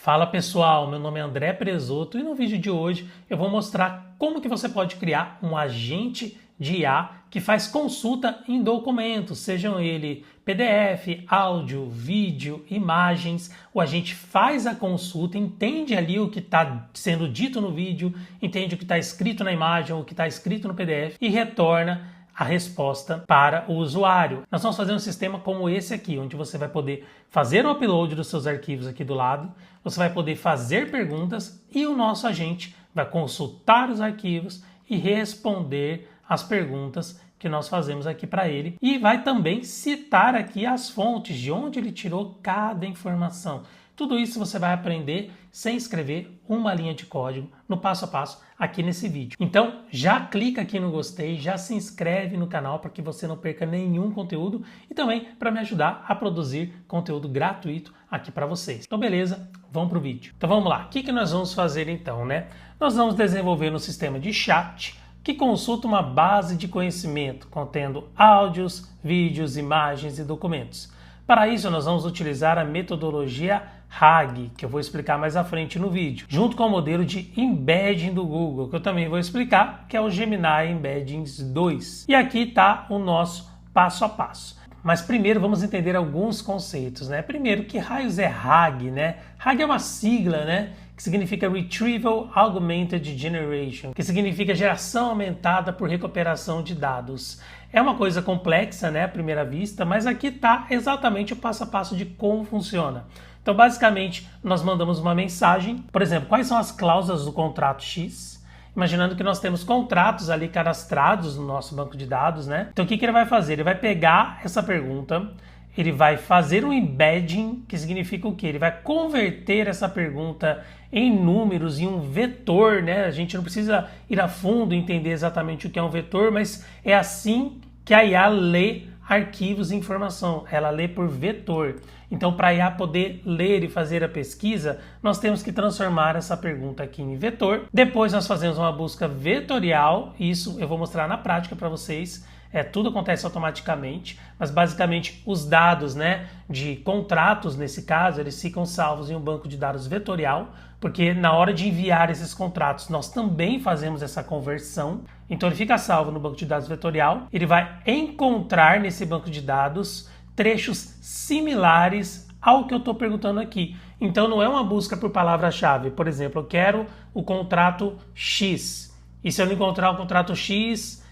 Fala pessoal, meu nome é André Presoto e no vídeo de hoje eu vou mostrar como que você pode criar um agente de IA que faz consulta em documentos, sejam ele PDF, áudio, vídeo, imagens. O agente faz a consulta, entende ali o que está sendo dito no vídeo, entende o que está escrito na imagem, o que está escrito no PDF e retorna a resposta para o usuário. Nós vamos fazer um sistema como esse aqui, onde você vai poder fazer o upload dos seus arquivos aqui do lado, você vai poder fazer perguntas e o nosso agente vai consultar os arquivos e responder as perguntas que nós fazemos aqui para ele e vai também citar aqui as fontes de onde ele tirou cada informação. Tudo isso você vai aprender sem escrever uma linha de código no passo a passo aqui nesse vídeo. Então já clica aqui no gostei, já se inscreve no canal para que você não perca nenhum conteúdo e também para me ajudar a produzir conteúdo gratuito aqui para vocês. Então beleza, vamos para o vídeo. Então vamos lá, o que nós vamos fazer então, né? Nós vamos desenvolver um sistema de chat que consulta uma base de conhecimento contendo áudios, vídeos, imagens e documentos. Para isso, nós vamos utilizar a metodologia RAG, que eu vou explicar mais à frente no vídeo, junto com o modelo de embedding do Google, que eu também vou explicar, que é o Gemini Embeddings 2. E aqui está o nosso passo a passo. Mas primeiro vamos entender alguns conceitos, né? Primeiro, que raios é RAG, né? RAG é uma sigla, né? Que significa Retrieval Augmented Generation, que significa geração aumentada por recuperação de dados. É uma coisa complexa, né, à primeira vista, mas aqui está exatamente o passo a passo de como funciona. Então, basicamente, nós mandamos uma mensagem, por exemplo, quais são as cláusulas do contrato X? Imaginando que nós temos contratos ali cadastrados no nosso banco de dados, né? Então, o que ele vai fazer? Ele vai pegar essa pergunta, ele vai fazer um embedding, que significa o quê? Ele vai converter essa pergunta em números, em um vetor, né? A gente não precisa ir a fundo e entender exatamente o que é um vetor, mas é assim que a IA lê arquivos e informação. Ela lê por vetor. Então, para a IA poder ler e fazer a pesquisa, nós temos que transformar essa pergunta aqui em vetor. Depois nós fazemos uma busca vetorial. Isso eu vou mostrar na prática para vocês. Tudo acontece automaticamente, mas basicamente os dados, né, de contratos, nesse caso, eles ficam salvos em um banco de dados vetorial, porque na hora de enviar esses contratos nós também fazemos essa conversão. Então ele fica salvo no banco de dados vetorial, ele vai encontrar nesse banco de dados trechos similares ao que eu estou perguntando aqui. Então não é uma busca por palavra-chave. Por exemplo, eu quero o contrato X, e se eu não encontrar o contrato X,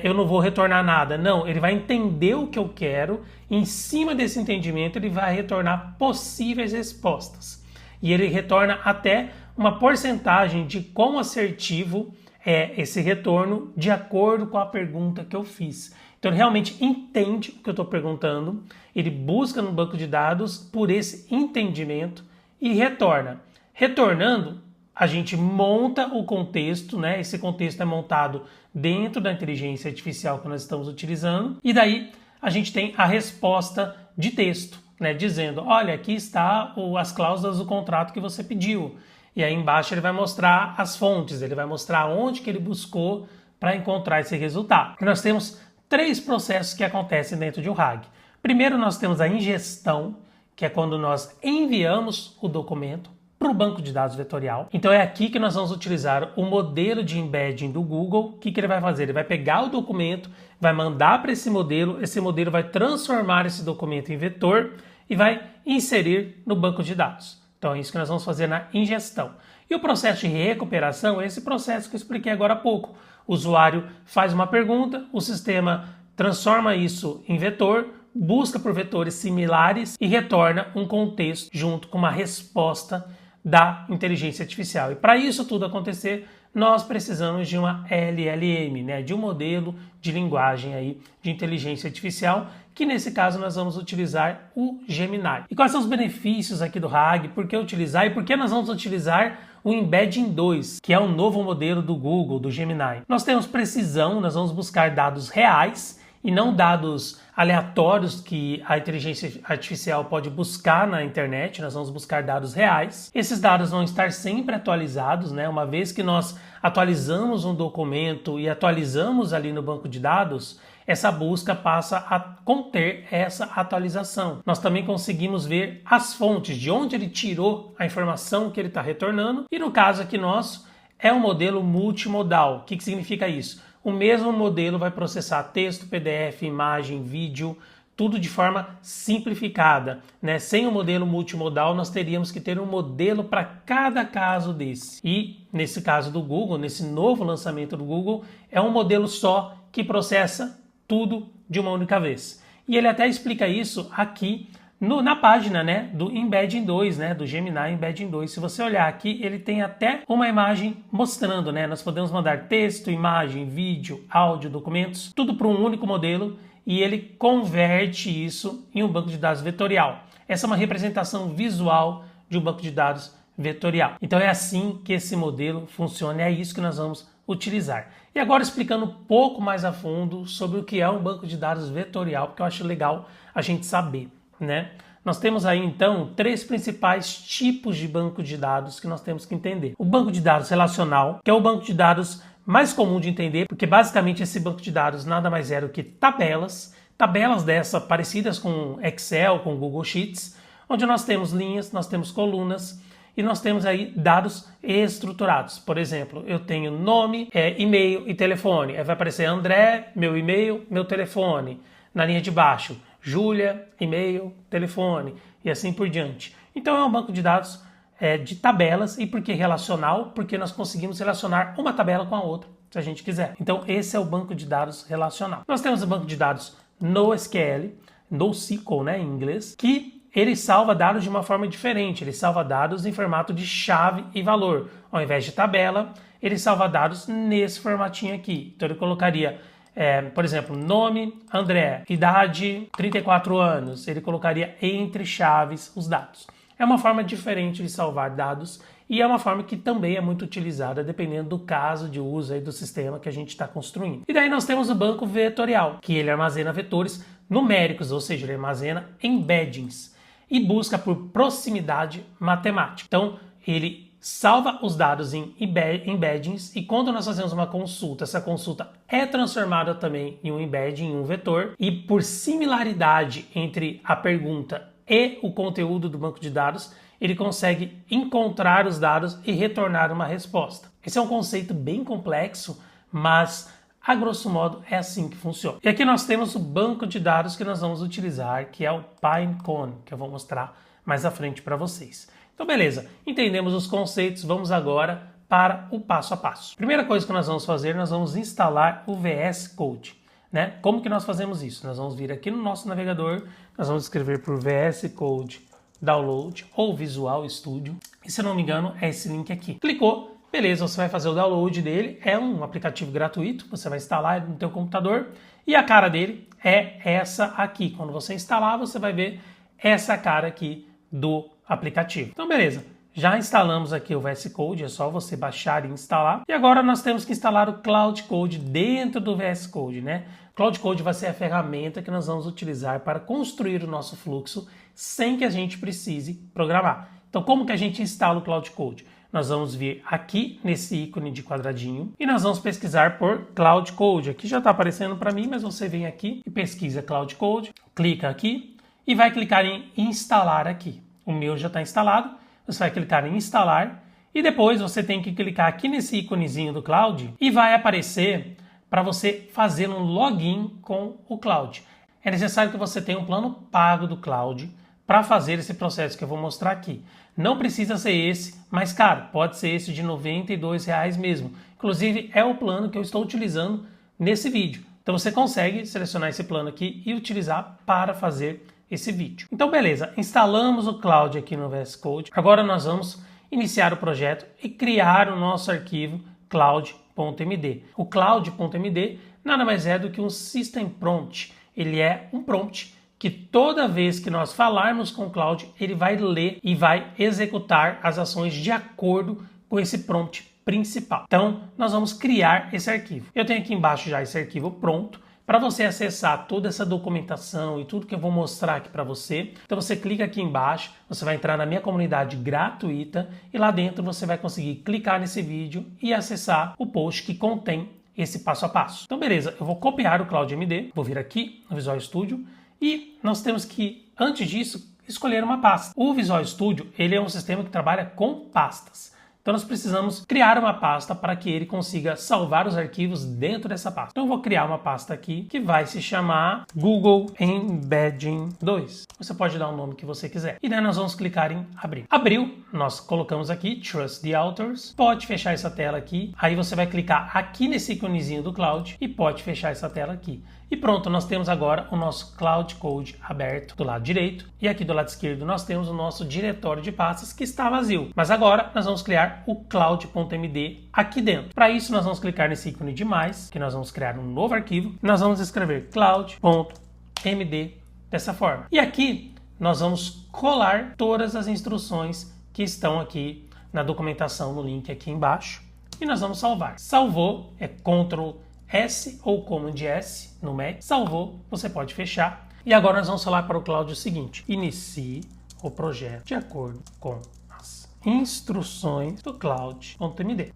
eu não vou retornar nada. Não, ele vai entender o que eu quero, e em cima desse entendimento ele vai retornar possíveis respostas. E ele retorna até uma porcentagem de quão assertivo é esse retorno de acordo com a pergunta que eu fiz. Então ele realmente entende o que eu estou perguntando, ele busca no banco de dados por esse entendimento e retorna. Retornando, a gente monta o contexto, né? Esse contexto é montado dentro da inteligência artificial que nós estamos utilizando. E daí a gente tem a resposta de texto, né? Dizendo, olha, aqui está as cláusulas do contrato que você pediu. E aí embaixo ele vai mostrar as fontes, ele vai mostrar onde que ele buscou para encontrar esse resultado. E nós temos 3 processos que acontecem dentro de um RAG. Primeiro nós temos a ingestão, que é quando nós enviamos o documento para o banco de dados vetorial. Então é aqui que nós vamos utilizar o modelo de embedding do Google. O que ele vai fazer? Ele vai pegar o documento, vai mandar para esse modelo vai transformar esse documento em vetor e vai inserir no banco de dados. Então é isso que nós vamos fazer na ingestão. E o processo de recuperação é esse processo que eu expliquei agora há pouco. O usuário faz uma pergunta, o sistema transforma isso em vetor, busca por vetores similares e retorna um contexto junto com uma resposta da inteligência artificial. E para isso tudo acontecer, nós precisamos de uma LLM, né? De um modelo de linguagem aí de inteligência artificial, que nesse caso nós vamos utilizar o Gemini. E quais são os benefícios aqui do RAG? Por que utilizar e por que nós vamos utilizar o Embedding 2, que é o novo modelo do Google, do Gemini? Nós temos precisão, nós vamos buscar dados reais e não dados aleatórios que a inteligência artificial pode buscar na internet. Nós vamos buscar dados reais. Esses dados vão estar sempre atualizados, né? Uma vez que nós atualizamos um documento e atualizamos ali no banco de dados, essa busca passa a conter essa atualização. Nós também conseguimos ver as fontes, de onde ele tirou a informação que ele está retornando, e no caso aqui nosso, é um modelo multimodal. O que significa isso? O mesmo modelo vai processar texto, PDF, imagem, vídeo, tudo de forma simplificada, né? Sem o modelo multimodal, nós teríamos que ter um modelo para cada caso desse. E nesse caso do Google, nesse novo lançamento do Google, é um modelo só que processa tudo de uma única vez. E ele até explica isso aqui na página, né, do Embedding 2, né, do Gemini Embedding 2. Se você olhar aqui, ele tem até uma imagem mostrando, né? Nós podemos mandar texto, imagem, vídeo, áudio, documentos, tudo para um único modelo, e ele converte isso em um banco de dados vetorial. Essa é uma representação visual de um banco de dados vetorial. Então é assim que esse modelo funciona, é isso que nós vamos utilizar. E agora explicando um pouco mais a fundo sobre o que é um banco de dados vetorial, porque eu acho legal a gente saber, né? Nós temos aí então 3 principais tipos de banco de dados que nós temos que entender. O banco de dados relacional, que é o banco de dados mais comum de entender, porque basicamente esse banco de dados nada mais é do que tabelas dessas parecidas com Excel, com Google Sheets, onde nós temos linhas, nós temos colunas e nós temos aí dados estruturados. Por exemplo, eu tenho nome, e-mail e telefone. Aí vai aparecer André, meu e-mail, meu telefone. Na linha de baixo, Júlia, e-mail, telefone e assim por diante. Então é um banco de dados de tabelas. E por que relacional? Porque nós conseguimos relacionar uma tabela com a outra, se a gente quiser. Então esse é o banco de dados relacional. Nós temos o banco de dados NoSQL, NoSQL, né, em inglês, que ele salva dados de uma forma diferente. Ele salva dados em formato de chave e valor. Ao invés de tabela, ele salva dados nesse formatinho aqui. Então ele colocaria, por exemplo, nome, André, idade, 34 anos. Ele colocaria entre chaves os dados. É uma forma diferente de salvar dados e é uma forma que também é muito utilizada dependendo do caso de uso aí do sistema que a gente está construindo. E daí nós temos o banco vetorial, que ele armazena vetores numéricos, ou seja, ele armazena embeddings e busca por proximidade matemática. Então, ele salva os dados em embeddings e quando nós fazemos uma consulta, essa consulta é transformada também em um embedding, em um vetor, e por similaridade entre a pergunta e o conteúdo do banco de dados, ele consegue encontrar os dados e retornar uma resposta. Esse é um conceito bem complexo, mas a grosso modo é assim que funciona. E aqui nós temos o banco de dados que nós vamos utilizar, que é o Pinecone, que eu vou mostrar mais à frente para vocês. Então beleza, entendemos os conceitos, vamos agora para o passo a passo. Primeira coisa que nós vamos fazer, nós vamos instalar o VS Code. Né? Como que nós fazemos isso? Nós vamos vir aqui no nosso navegador, nós vamos escrever por VS Code Download ou Visual Studio, e se eu não me engano é esse link aqui. Clicou, beleza, você vai fazer o download dele, é um aplicativo gratuito, você vai instalar no teu computador, e a cara dele é essa aqui. Quando você instalar, você vai ver essa cara aqui do aplicativo. Então beleza, já instalamos aqui o VS Code, é só você baixar e instalar. E agora nós temos que instalar o Cloud Code dentro do VS Code, né? Cloud Code vai ser a ferramenta que nós vamos utilizar para construir o nosso fluxo sem que a gente precise programar. Então como que a gente instala o Cloud Code? Nós vamos vir aqui nesse ícone de quadradinho e nós vamos pesquisar por Cloud Code. Aqui já está aparecendo para mim, mas você vem aqui e pesquisa Cloud Code, clica aqui e vai clicar em instalar aqui. O meu já está instalado, você vai clicar em instalar e depois você tem que clicar aqui nesse íconezinho do Cloud e vai aparecer para você fazer um login com o Cloud. É necessário que você tenha um plano pago do Cloud para fazer esse processo que eu vou mostrar aqui. Não precisa ser esse, mas caro, pode ser esse de R$ 92 mesmo. Inclusive é o plano que eu estou utilizando nesse vídeo. Então você consegue selecionar esse plano aqui e utilizar para fazer esse vídeo. Então beleza, instalamos o Cloud aqui no VS Code. Agora nós vamos iniciar o projeto e criar o nosso arquivo cloud.md. O cloud.md nada mais é do que um System Prompt. Ele é um prompt que toda vez que nós falarmos com o Cloud, ele vai ler e vai executar as ações de acordo com esse prompt principal. Então, nós vamos criar esse arquivo. Eu tenho aqui embaixo já esse arquivo pronto para você acessar toda essa documentação e tudo que eu vou mostrar aqui para você. Então, você clica aqui embaixo, você vai entrar na minha comunidade gratuita e lá dentro você vai conseguir clicar nesse vídeo e acessar o post que contém esse passo a passo. Então, beleza, eu vou copiar o CloudMD, vou vir aqui no Visual Studio e nós temos que, antes disso, escolher uma pasta. O Visual Studio, ele é um sistema que trabalha com pastas. Então nós precisamos criar uma pasta para que ele consiga salvar os arquivos dentro dessa pasta. Então eu vou criar uma pasta aqui que vai se chamar Google Embedding 2. Você pode dar o nome que você quiser. E daí nós vamos clicar em abrir. Abriu, nós colocamos aqui Trust the Authors. Pode fechar essa tela aqui. Aí você vai clicar aqui nesse íconezinho do Cloud e pode fechar essa tela aqui. E pronto, nós temos agora o nosso Cloud Code aberto do lado direito. E aqui do lado esquerdo nós temos o nosso diretório de pastas que está vazio. Mas agora nós vamos criar o cloud.md aqui dentro. Para isso nós vamos clicar nesse ícone de mais, que nós vamos criar um novo arquivo. Nós vamos escrever cloud.md dessa forma. E aqui nós vamos colar todas as instruções que estão aqui na documentação no link aqui embaixo. E nós vamos salvar. Salvou, é Ctrl S ou Command S no Mac. Salvou, você pode fechar. E agora nós vamos falar para o Cloud o seguinte: inicie o projeto de acordo com as instruções do Cloud.md.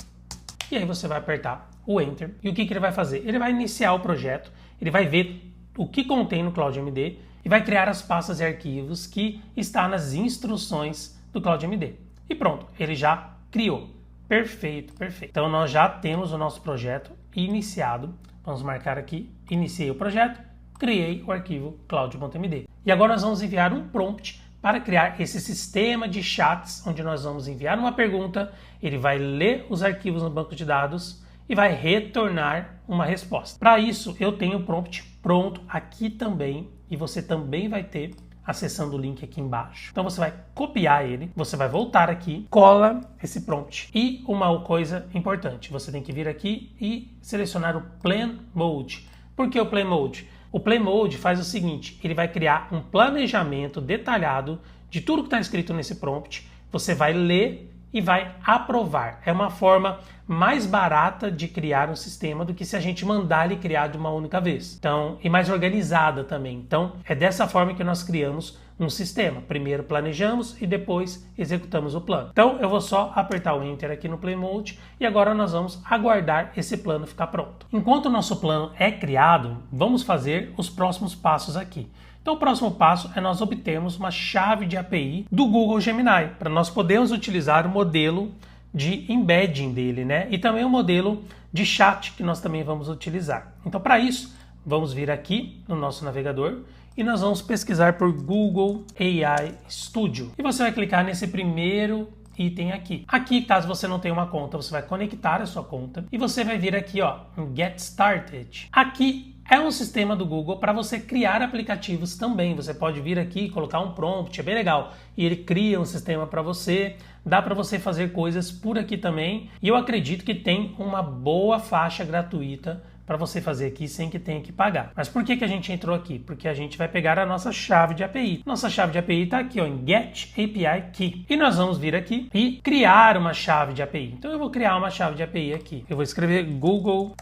E aí você vai apertar o Enter. E o que ele vai fazer? Ele vai iniciar o projeto, ele vai ver o que contém no CloudMD e vai criar as pastas e arquivos que está nas instruções do CloudMD. E pronto, ele já criou. Perfeito, perfeito. Então nós já temos o nosso projeto iniciado. Vamos marcar aqui, iniciei o projeto, criei o arquivo cloud.md. E agora nós vamos enviar um prompt para criar esse sistema de chats, onde nós vamos enviar uma pergunta, ele vai ler os arquivos no banco de dados e vai retornar uma resposta. Para isso, eu tenho o prompt pronto aqui também, e você também vai ter acessando o link aqui embaixo. Então você vai copiar ele, você vai voltar aqui, cola esse prompt. E uma coisa importante, você tem que vir aqui e selecionar o Plan Mode. Por que o Plan Mode? O Plan Mode faz o seguinte, ele vai criar um planejamento detalhado de tudo que está escrito nesse prompt, você vai ler e vai aprovar. É uma forma mais barata de criar um sistema do que se a gente mandar ele criar de uma única vez. Então, e mais organizada também. Então, é dessa forma que nós criamos um sistema. Primeiro planejamos e depois executamos o plano. Então, eu vou só apertar o Enter aqui no Play Mode e agora nós vamos aguardar esse plano ficar pronto. Enquanto o nosso plano é criado, vamos fazer os próximos passos aqui. Então o próximo passo é nós obtermos uma chave de API do Google Gemini, para nós podermos utilizar o modelo de embedding dele, né? E também o modelo de chat que nós também vamos utilizar. Então para isso, vamos vir aqui no nosso navegador e nós vamos pesquisar por Google AI Studio. E você vai clicar nesse primeiro item aqui. Aqui, caso você não tenha uma conta, você vai conectar a sua conta e você vai vir aqui, ó, em Get Started. Aqui é um sistema do Google para você criar aplicativos também. Você pode vir aqui e colocar um prompt, é bem legal. E ele cria um sistema para você, dá para você fazer coisas por aqui também. E eu acredito que tem uma boa faixa gratuita para você fazer aqui sem que tenha que pagar. Mas por que a gente entrou aqui? Porque a gente vai pegar a nossa chave de API. Nossa chave de API está aqui, ó, em Get API Key. E nós vamos vir aqui e criar uma chave de API. Então eu vou criar uma chave de API aqui. Eu vou escrever Google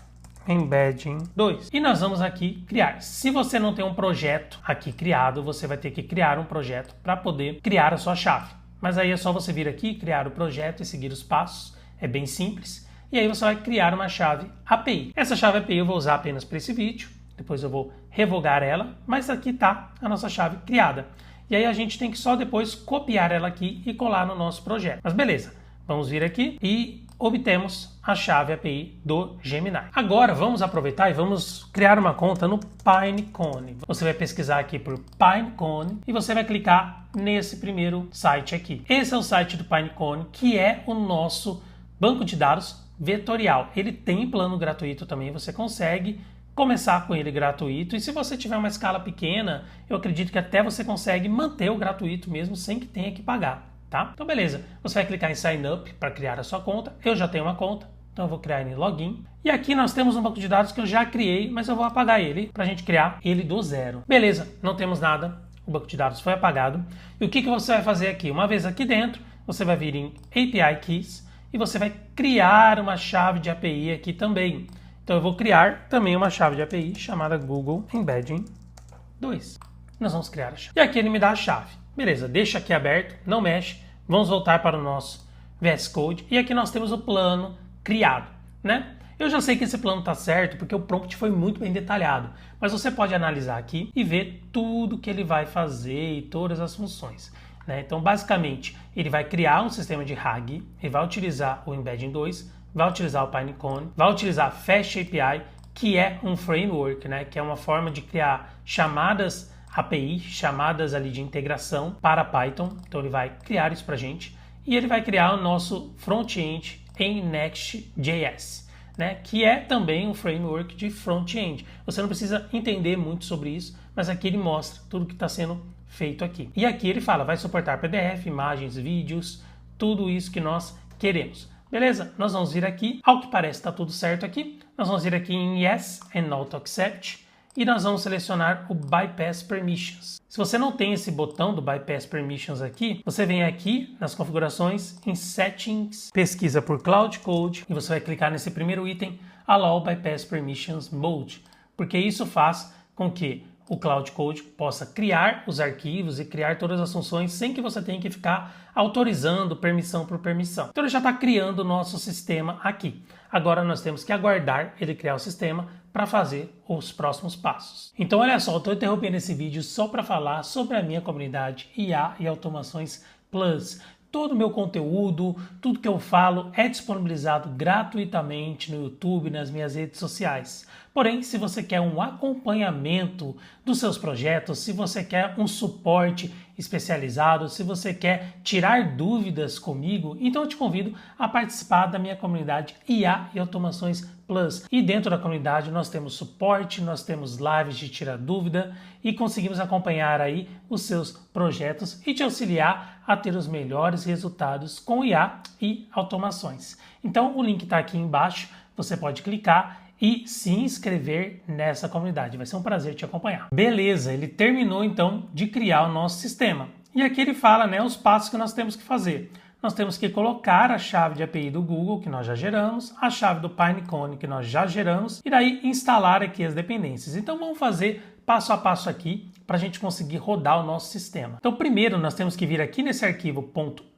Embedding 2. E nós vamos aqui criar. Se você não tem um projeto aqui criado, você vai ter que criar um projeto para poder criar a sua chave. Mas aí é só você vir aqui, criar o projeto e seguir os passos. É bem simples. E aí você vai criar uma chave API. Essa chave API eu vou usar apenas para esse vídeo. Depois eu vou revogar ela. Mas aqui está a nossa chave criada. E aí a gente tem que só depois copiar ela aqui e colar no nosso projeto. Mas beleza. Vamos vir aqui e obtemos a chave API do Gemini. Agora vamos aproveitar e vamos criar uma conta no Pinecone. Você vai pesquisar aqui por Pinecone e você vai clicar nesse primeiro site aqui. Esse é o site do Pinecone, que é o nosso banco de dados vetorial. Ele tem plano gratuito também, você consegue começar com ele gratuito, e se você tiver uma escala pequena, eu acredito que até você consegue manter o gratuito mesmo sem que tenha que pagar. Tá? Então beleza, você vai clicar em Sign Up para criar a sua conta. Eu já tenho uma conta, então eu vou criar em Login. E aqui nós temos um banco de dados que eu já criei, mas eu vou apagar ele para a gente criar ele do zero. Beleza, não temos nada, o banco de dados foi apagado. E o que você vai fazer aqui? Uma vez aqui dentro, você vai vir em API Keys e você vai criar uma chave de API aqui também. Então eu vou criar também uma chave de API chamada Google Embedding 2. Nós vamos criar a chave. E aqui ele me dá a chave. Beleza, deixa aqui aberto, não mexe. Vamos voltar para o nosso VS Code. E aqui nós temos o plano criado, né? Eu já sei que esse plano está certo porque o prompt foi muito bem detalhado, mas você pode analisar aqui e ver tudo que ele vai fazer e todas as funções. Né? Então, basicamente, ele vai criar um sistema de RAG, ele vai utilizar o Embedding 2, vai utilizar o Pinecone, vai utilizar Fast API, que é um framework, né? Que é uma forma de criar chamadas API, chamadas ali de integração para Python. Então, ele vai criar isso para a gente e ele vai criar o nosso front-end em Next.js. Né, que é também um framework de front-end. Você não precisa entender muito sobre isso, mas aqui ele mostra tudo que está sendo feito aqui. E aqui ele fala, vai suportar PDF, imagens, vídeos, tudo isso que nós queremos. Beleza? Nós vamos vir aqui, ao que parece está tudo certo aqui, nós vamos vir aqui em Yes and Auto Accept e nós vamos selecionar o Bypass Permissions. Se você não tem esse botão do Bypass Permissions aqui, você vem aqui nas configurações, em Settings, pesquisa por Cloud Code e você vai clicar nesse primeiro item, Allow Bypass Permissions Mode, porque isso faz com que o Cloud Code possa criar os arquivos e criar todas as funções sem que você tenha que ficar autorizando permissão por permissão. Então ele já está criando o nosso sistema aqui. Agora nós temos que aguardar ele criar o sistema para fazer os próximos passos. Então olha só, eu estou interrompendo esse vídeo só para falar sobre a minha comunidade IA e Automações Plus. Todo o meu conteúdo, tudo que eu falo é disponibilizado gratuitamente no YouTube e nas minhas redes sociais. Porém, se você quer um acompanhamento dos seus projetos, se você quer um suporte especializado, se você quer tirar dúvidas comigo, então eu te convido a participar da minha comunidade IA e Automações Plus. E dentro da comunidade nós temos suporte, nós temos lives de tirar dúvida e conseguimos acompanhar aí os seus projetos e te auxiliar a ter os melhores resultados com IA e automações. Então o link está aqui embaixo, você pode clicar e se inscrever nessa comunidade. Vai ser um prazer te acompanhar. Beleza, ele terminou então de criar o nosso sistema. E aqui ele fala, né, os passos que nós temos que fazer. Nós temos que colocar a chave de API do Google, que nós já geramos, a chave do Pinecone, que nós já geramos, e daí instalar aqui as dependências. Então vamos fazer passo a passo aqui para a gente conseguir rodar o nosso sistema. Então primeiro nós temos que vir aqui nesse arquivo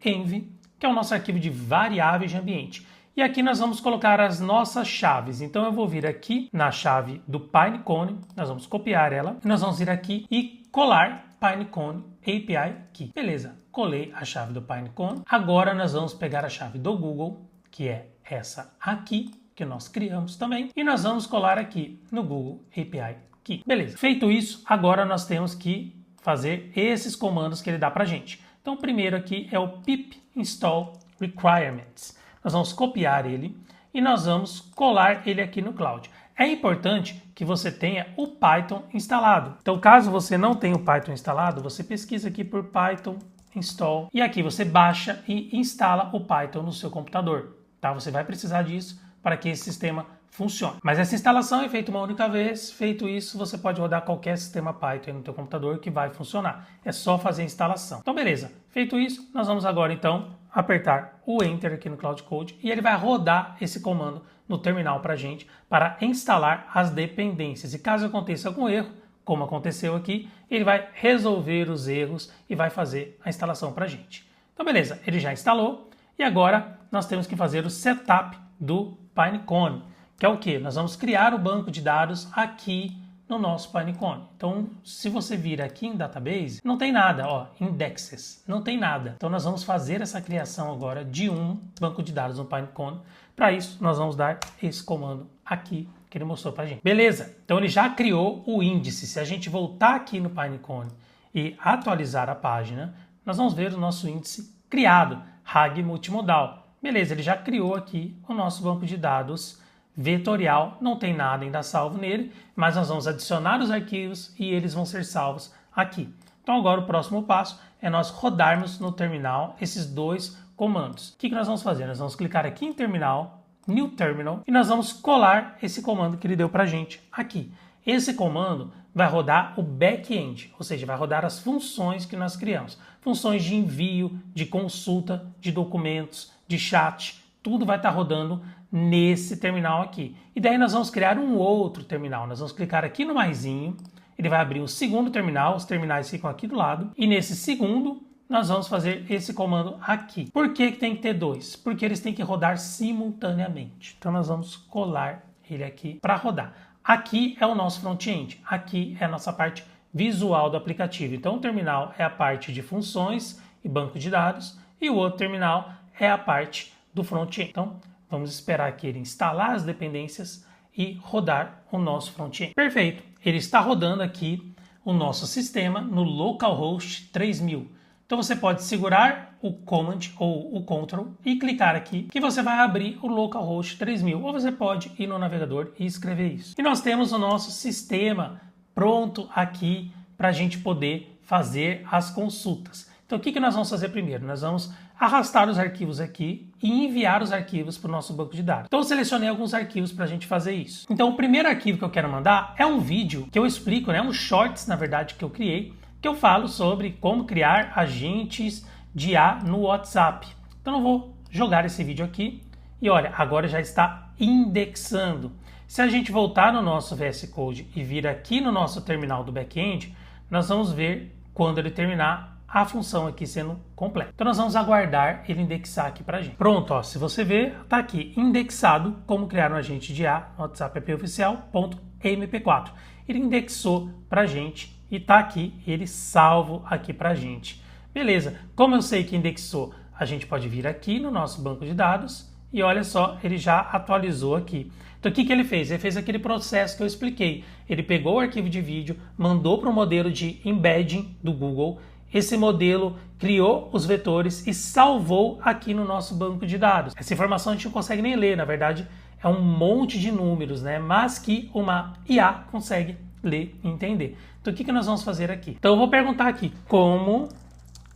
.env, que é o nosso arquivo de variáveis de ambiente. E aqui nós vamos colocar as nossas chaves. Então eu vou vir aqui na chave do Pinecone, nós vamos copiar ela, e nós vamos vir aqui e colar Pinecone API Key. Beleza, colei a chave do Pinecone. Agora nós vamos pegar a chave do Google, que é essa aqui, que nós criamos também, e nós vamos colar aqui no Google API Key. Beleza, feito isso, agora nós temos que fazer esses comandos que ele dá pra gente. Então o primeiro aqui é o pip install requirements. Nós vamos copiar ele e nós vamos colar ele aqui no Cloud. É importante que você tenha o Python instalado. Então, caso você não tenha o Python instalado, você pesquisa aqui por Python install e aqui você baixa e instala o Python no seu computador. Tá? Você vai precisar disso para que esse sistema funcione. Mas essa instalação é feita uma única vez. Feito isso, você pode rodar qualquer sistema Python no teu computador que vai funcionar. É só fazer a instalação. Então, beleza. Feito isso, nós vamos agora, então, apertar o Enter aqui no Cloud Code e ele vai rodar esse comando no terminal para a gente para instalar as dependências. E caso aconteça algum erro, como aconteceu aqui, ele vai resolver os erros e vai fazer a instalação para a gente. Então, beleza. Ele já instalou e agora nós temos que fazer o setup do Pinecone, que é o que? Nós vamos criar o banco de dados aqui no nosso Pinecone. Então, se você vir aqui em Database, não tem nada, ó, Indexes, não tem nada. Então, nós vamos fazer essa criação agora de um banco de dados no Pinecone. Para isso, nós vamos dar esse comando aqui que ele mostrou para a gente. Beleza, então ele já criou o índice. Se a gente voltar aqui no Pinecone e atualizar a página, nós vamos ver o nosso índice criado, RAG multimodal. Beleza, ele já criou aqui o nosso banco de dados vetorial, não tem nada ainda salvo nele, mas nós vamos adicionar os arquivos e eles vão ser salvos aqui. Então agora o próximo passo é nós rodarmos no terminal esses dois comandos. O que nós vamos fazer? Nós vamos clicar aqui em terminal, New Terminal, e nós vamos colar esse comando que ele deu para a gente aqui. Esse comando vai rodar o back-end, ou seja, vai rodar as funções que nós criamos. Funções de envio, de consulta, de documentos, de chat, tudo vai estar rodando nesse terminal aqui. E daí nós vamos criar um outro terminal. Nós vamos clicar aqui no maisinho, ele vai abrir o segundo terminal, os terminais ficam aqui do lado, e nesse segundo nós vamos fazer esse comando aqui. Por que tem que ter dois? Porque eles têm que rodar simultaneamente. Então nós vamos colar ele aqui para rodar. Aqui é o nosso front-end, aqui é a nossa parte visual do aplicativo. Então o terminal é a parte de funções e banco de dados e o outro terminal é a parte do front-end. Então vamos esperar aqui ele instalar as dependências e rodar o nosso front-end. Perfeito, ele está rodando aqui o nosso sistema no localhost 3000. Então você pode segurar o Command ou o Ctrl e clicar aqui que você vai abrir o localhost 3000. Ou você pode ir no navegador e escrever isso. E nós temos o nosso sistema pronto aqui para a gente poder fazer as consultas. Então o que nós vamos fazer primeiro? Nós vamos arrastar os arquivos aqui e enviar os arquivos para o nosso banco de dados. Então eu selecionei alguns arquivos para a gente fazer isso. Então o primeiro arquivo que eu quero mandar é um vídeo que eu explico, né, um shorts na verdade que eu criei, que eu falo sobre como criar agentes de IA no WhatsApp. Então eu vou jogar esse vídeo aqui e olha, agora já está indexando. Se a gente voltar no nosso VS Code e vir aqui no nosso terminal do back-end, nós vamos ver quando ele terminar a função aqui sendo completa. Então nós vamos aguardar ele indexar aqui pra gente. Pronto, ó, se você ver, tá aqui indexado como criar um agente de IA no WhatsApp API oficial.mp4. Ele indexou pra gente e tá aqui ele salvo aqui pra gente. Beleza, como eu sei que indexou, a gente pode vir aqui no nosso banco de dados e olha só, ele já atualizou aqui. Então o que ele fez? Ele fez aquele processo que eu expliquei. Ele pegou o arquivo de vídeo, mandou para o modelo de embedding do Google. Esse modelo criou os vetores e salvou aqui no nosso banco de dados. Essa informação a gente não consegue nem ler, na verdade é um monte de números, né? Mas que uma IA consegue ler e entender. Então o que nós vamos fazer aqui? Então eu vou perguntar aqui, como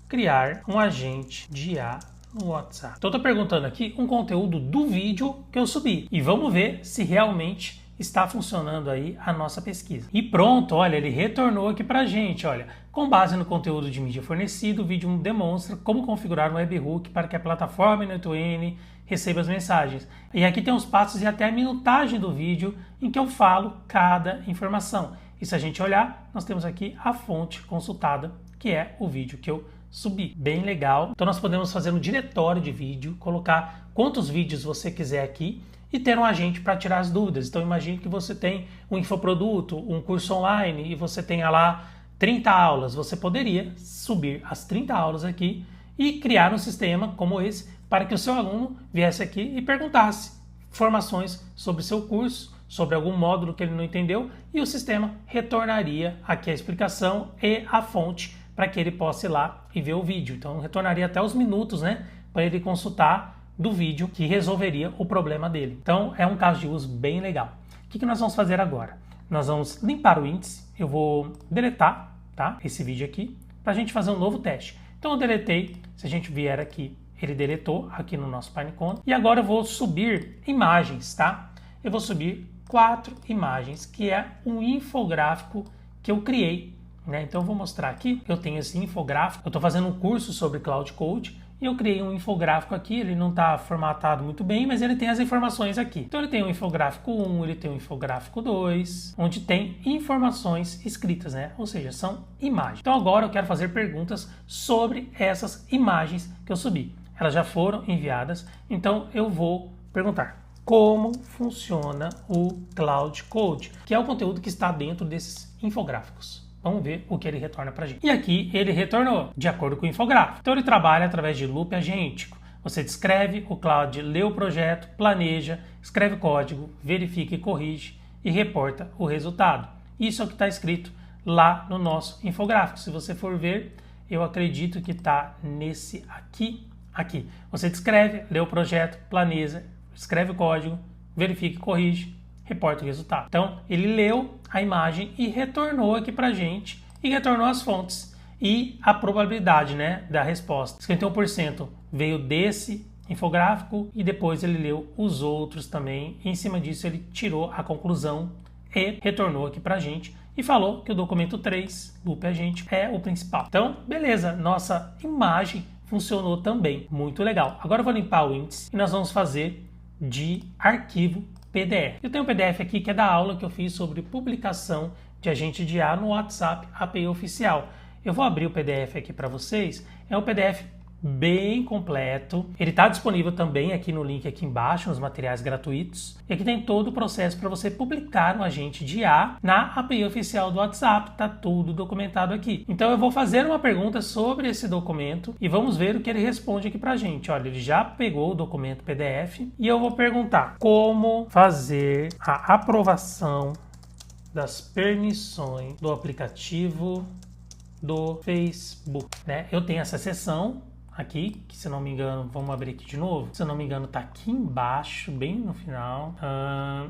criar um agente de IA no WhatsApp. Então eu estou perguntando aqui um conteúdo do vídeo que eu subi. E vamos ver se realmente está funcionando aí a nossa pesquisa. E pronto, olha, ele retornou aqui pra gente, olha. Com base no conteúdo de mídia fornecido, o vídeo demonstra como configurar um webhook para que a plataforma N2N receba as mensagens. E aqui tem os passos e até a minutagem do vídeo em que eu falo cada informação. E se a gente olhar, nós temos aqui a fonte consultada, que é o vídeo que eu subi. Bem legal. Então nós podemos fazer um diretório de vídeo, colocar quantos vídeos você quiser aqui e ter um agente para tirar as dúvidas. Então imagine que você tem um infoproduto, um curso online e você tenha lá 30 aulas. Você poderia subir as 30 aulas aqui e criar um sistema como esse para que o seu aluno viesse aqui e perguntasse informações sobre o seu curso, sobre algum módulo que ele não entendeu e o sistema retornaria aqui a explicação e a fonte para que ele possa ir lá e ver o vídeo. Então retornaria até os minutos, né, para ele consultar do vídeo que resolveria o problema dele. Então é um caso de uso bem legal. O que nós vamos fazer agora? Nós vamos limpar o índice, eu vou deletar, tá, esse vídeo aqui, para a gente fazer um novo teste. Então eu deletei, se a gente vier aqui, ele deletou aqui no nosso Pinecone. E agora eu vou subir imagens, tá? Eu vou subir 4 imagens, que é um infográfico que eu criei, né? Então eu vou mostrar aqui, eu tenho esse infográfico, eu estou fazendo um curso sobre Cloud Code, e eu criei um infográfico aqui, ele não está formatado muito bem, mas ele tem as informações aqui. Então ele tem o infográfico 1, ele tem o infográfico 2, onde tem informações escritas, né? Ou seja, são imagens. Então agora eu quero fazer perguntas sobre essas imagens que eu subi. Elas já foram enviadas, então eu vou perguntar como funciona o Cloud Code, que é o conteúdo que está dentro desses infográficos. Vamos ver o que ele retorna para a gente. E aqui ele retornou, de acordo com o infográfico. Então ele trabalha através de loop agêntico. Você descreve, o Cloud lê o projeto, planeja, escreve o código, verifica e corrige e reporta o resultado. Isso é o que está escrito lá no nosso infográfico. Se você for ver, eu acredito que está nesse aqui. Você descreve, lê o projeto, planeja, escreve o código, verifica e corrige, reporta o resultado. Então, ele leu a imagem e retornou aqui pra gente, e retornou as fontes e a probabilidade, né, da resposta. 51% veio desse infográfico e depois ele leu os outros também. E em cima disso ele tirou a conclusão e retornou aqui pra gente e falou que o documento 3, loop agente, é o principal. Então, beleza, nossa imagem funcionou também. Muito legal. Agora eu vou limpar o índice e nós vamos fazer de arquivo PDF. Eu tenho um PDF aqui que é da aula que eu fiz sobre publicação de agente de IA no WhatsApp API oficial. Eu vou abrir o PDF aqui para vocês. É um PDF bem completo. Ele está disponível também aqui no link aqui embaixo, nos materiais gratuitos. E aqui tem todo o processo para você publicar um agente de IA na API oficial do WhatsApp. Está tudo documentado aqui. Então eu vou fazer uma pergunta sobre esse documento e vamos ver o que ele responde aqui para a gente. Olha, ele já pegou o documento PDF e eu vou perguntar como fazer a aprovação das permissões do aplicativo do Facebook, né? Eu tenho essa seção aqui, que se não me engano, vamos abrir aqui de novo, se eu não me engano tá aqui embaixo, bem no final,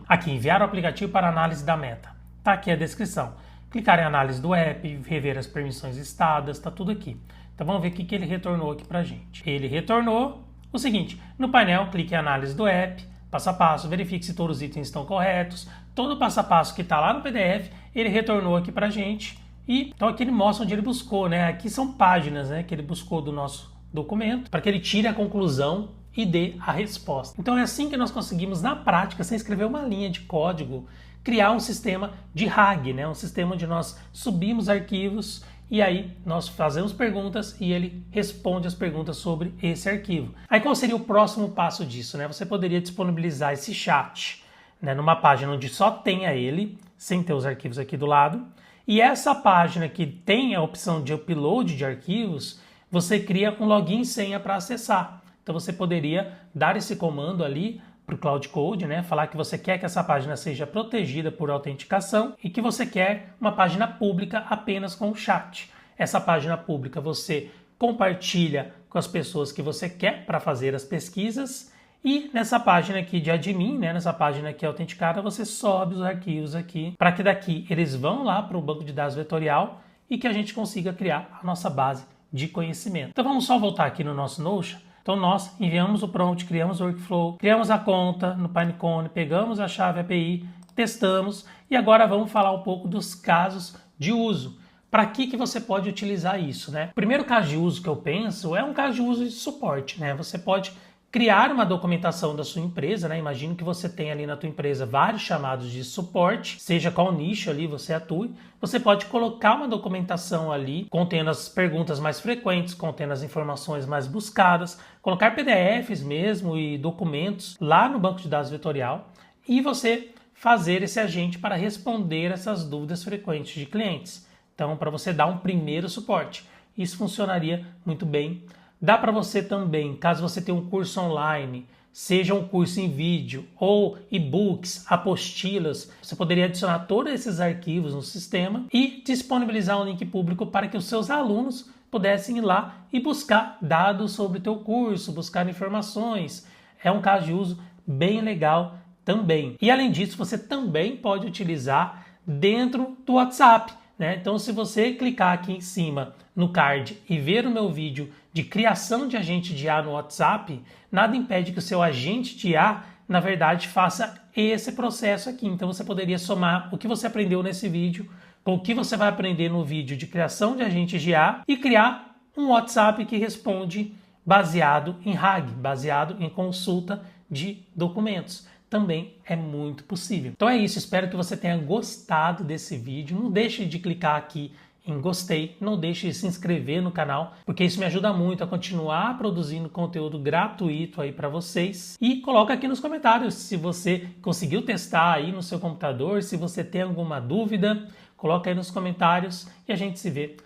aqui, enviar o aplicativo para análise da meta, tá aqui a descrição, clicar em análise do app, rever as permissões listadas, tá tudo aqui. Então vamos ver o que ele retornou aqui pra gente. Ele retornou o seguinte: no painel, clique em análise do app, passo a passo, verifique se todos os itens estão corretos, todo o passo a passo que está lá no PDF, ele retornou aqui pra gente. E então aqui ele mostra onde ele buscou, né? Aqui são páginas, né, que ele buscou do nosso documento, para que ele tire a conclusão e dê a resposta. Então é assim que nós conseguimos, na prática, sem escrever uma linha de código, criar um sistema de RAG, né? Um sistema onde nós subimos arquivos e aí nós fazemos perguntas e ele responde as perguntas sobre esse arquivo. Aí qual seria o próximo passo disso, né? Você poderia disponibilizar esse chat, né, numa página onde só tenha ele, sem ter os arquivos aqui do lado, e essa página que tem a opção de upload de arquivos, você cria um login e senha para acessar. Então você poderia dar esse comando ali para o Cloud Code, né? Falar que você quer que essa página seja protegida por autenticação e que você quer uma página pública apenas com o chat. Essa página pública você compartilha com as pessoas que você quer para fazer as pesquisas e nessa página aqui de admin, né? Nessa página aqui autenticada, você sobe os arquivos aqui para que daqui eles vão lá para o banco de dados vetorial e que a gente consiga criar a nossa base de conhecimento. Então vamos só voltar aqui no nosso Notion. Então nós enviamos o prompt, criamos o workflow, criamos a conta no Pinecone, pegamos a chave API, testamos e agora vamos falar um pouco dos casos de uso. Para que você pode utilizar isso, né? O primeiro caso de uso que eu penso é um caso de uso de suporte, né? Você pode criar uma documentação da sua empresa, né? Imagino que você tem ali na tua empresa vários chamados de suporte, seja qual nicho ali você atue. Você pode colocar uma documentação ali, contendo as perguntas mais frequentes, contendo as informações mais buscadas, colocar PDFs mesmo e documentos lá no banco de dados vetorial e você fazer esse agente para responder essas dúvidas frequentes de clientes. Então, para você dar um primeiro suporte. Isso funcionaria muito bem. Dá para você também, caso você tenha um curso online, seja um curso em vídeo ou e-books, apostilas, você poderia adicionar todos esses arquivos no sistema e disponibilizar um link público para que os seus alunos pudessem ir lá e buscar dados sobre o teu curso, buscar informações. É um caso de uso bem legal também. E além disso, você também pode utilizar dentro do WhatsApp, né? Então, se você clicar aqui em cima no card e ver o meu vídeo de criação de agente de IA no WhatsApp, nada impede que o seu agente de IA, na verdade, faça esse processo aqui. Então, você poderia somar o que você aprendeu nesse vídeo com o que você vai aprender no vídeo de criação de agentes de IA e criar um WhatsApp que responde baseado em RAG, baseado em consulta de documentos. Também é muito possível. Então é isso, espero que você tenha gostado desse vídeo. Não deixe de clicar aqui em gostei, não deixe de se inscrever no canal, porque isso me ajuda muito a continuar produzindo conteúdo gratuito aí para vocês. E coloca aqui nos comentários se você conseguiu testar aí no seu computador, se você tem alguma dúvida, coloca aí nos comentários e a gente se vê